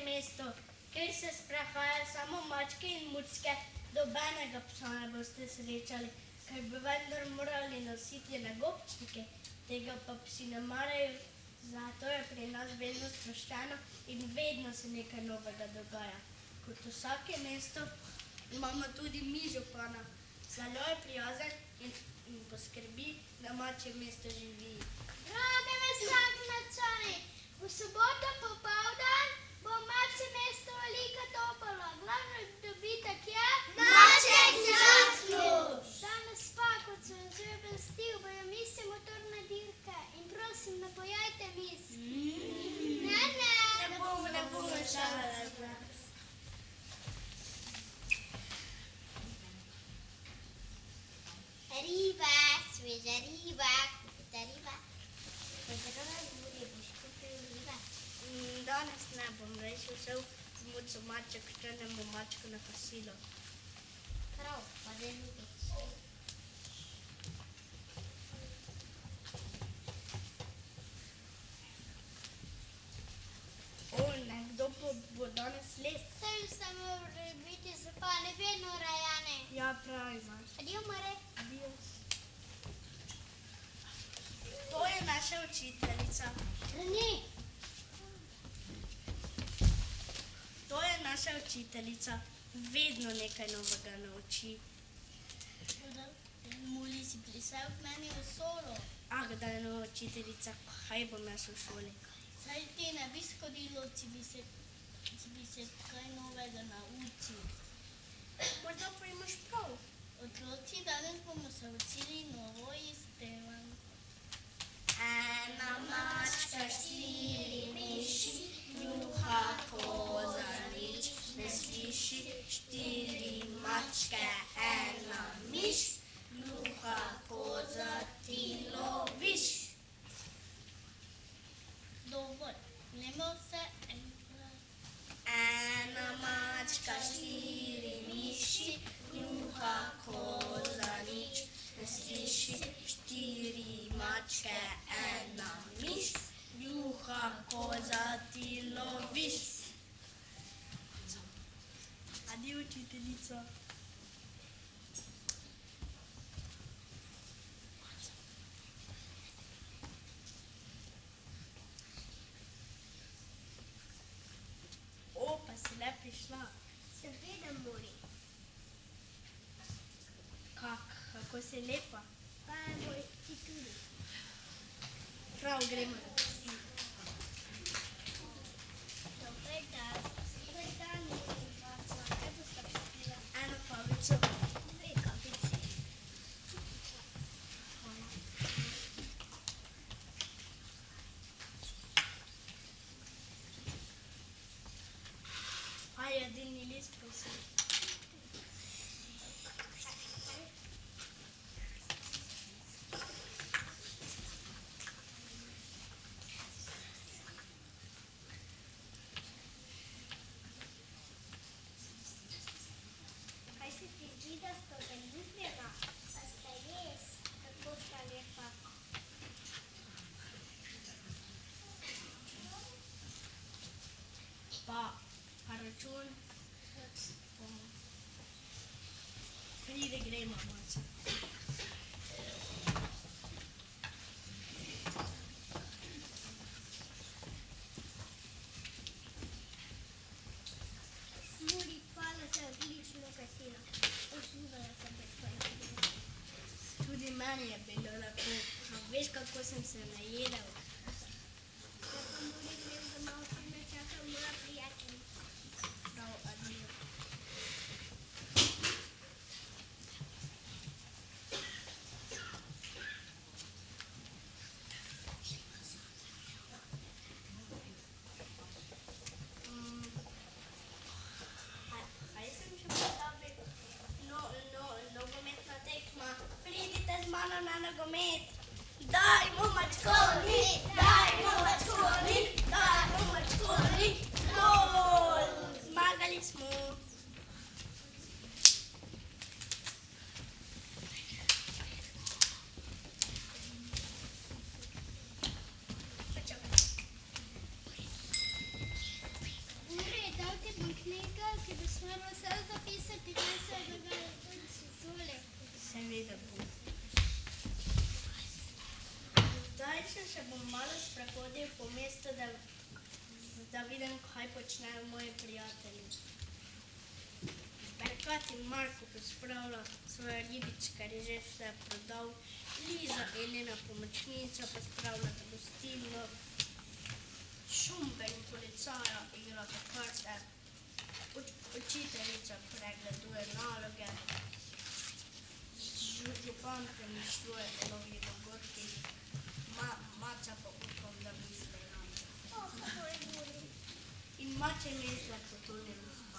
mesto, kjer se sprehajajo samo mačke in mucke, nobenega psa ne boste srečali, ker bi vendar morali nositi nagobčnike, tega pa psi ne marajo, zato je pri nas vedno sproščeno in vedno se nekaj novega dogaja. Kot vsake mesto imamo tudi mi župana, zelo je prijazen in poskrbi, da mačje mesto živi. Drage mestečani, v soboto popoldan bo mačje mesto veliko toplo. Glavni dobitek je Maček Žakljuš. Danes pa, kot sem že obvestil, bojo mise motorne dirke in prosim, ne pojajte mis. Ne. Ne bomo šalili. Riba, sveža riba, kupite riba. Boš kupil riba? Danes ne bom, rešil šel z muco maček, štrnemo mačko na kosilo. Prav, pa da ljubič. Nekdo bo danes les. Saj se mora biti župani vedno urejeni. Ja, prav imaš. Adijo, more. Adios. To je naša učiteljica. Reni. To je naša učiteljica. Vedno nekaj novega nauči. Muli si prišel k meni v solo. Da je nova učiteljica, kaj bom jaz v šoli? Saj ti ne bi skodilo, če bi se kaj novega naučil. Morda pa imaš prav. Otroci, danes bomo se učili novo izpevanje. Ena mačka, 4 miši, juha, koza, nič ne sliši. 4 mačke, ena miš, juha, koza, ti loviš. Dovolj, gremo se enkrat. Ena mačka, 4 miši, juha, koza, nič ne sliši. 4 mačke, ena miš, juha, koza, ti loviš. Adijo, učiteljica. Pa si le prišla. Seveda, mori. Kako si lepa. Pa moj ti tudi. Prav, gremo. Dober dan. izprosim. Kaj se ti zdi, da sta zaljubljena? A sta res? Kako sta lepa? Pa račun. Pridi, gremo malce. Muri, hvala za odlično kosilo. Uživala sem pri tvojih ljubih. Tudi meni je bilo lepo. A veš, kako sem se najedel? Ja pa Muri grem domov, ker me čaka moja prijateljica. Prav, adijo. Kaj sem še pozabil? Nogometna tekma. Pridite z mano na nogomet. Dajmo mačkoni, dajmo mačkoni, dajmo mačkoni. Gol! Zmagali smo. Muri, dal ti bom knjigo, ki boš moral vse zapisati, kaj se je dogajalo v sezoni. Seveda bom. Zdaj še bom malo sprehodil po mestu, da vidim, kaj počnejo moji prijatelji. Berkat in Marko pospravlja svoje ribičke, ker je že vse prodal. Liza in njena pomočnica pospravljata gostilno. Šumbe in policaja igrata karte. Učiteljica pregleduje naloge. Župan premišljuje o novih dogodkih. Maca pa upam, da misli name. Oh, kako je Muri. In mače misli, kako to ne misli.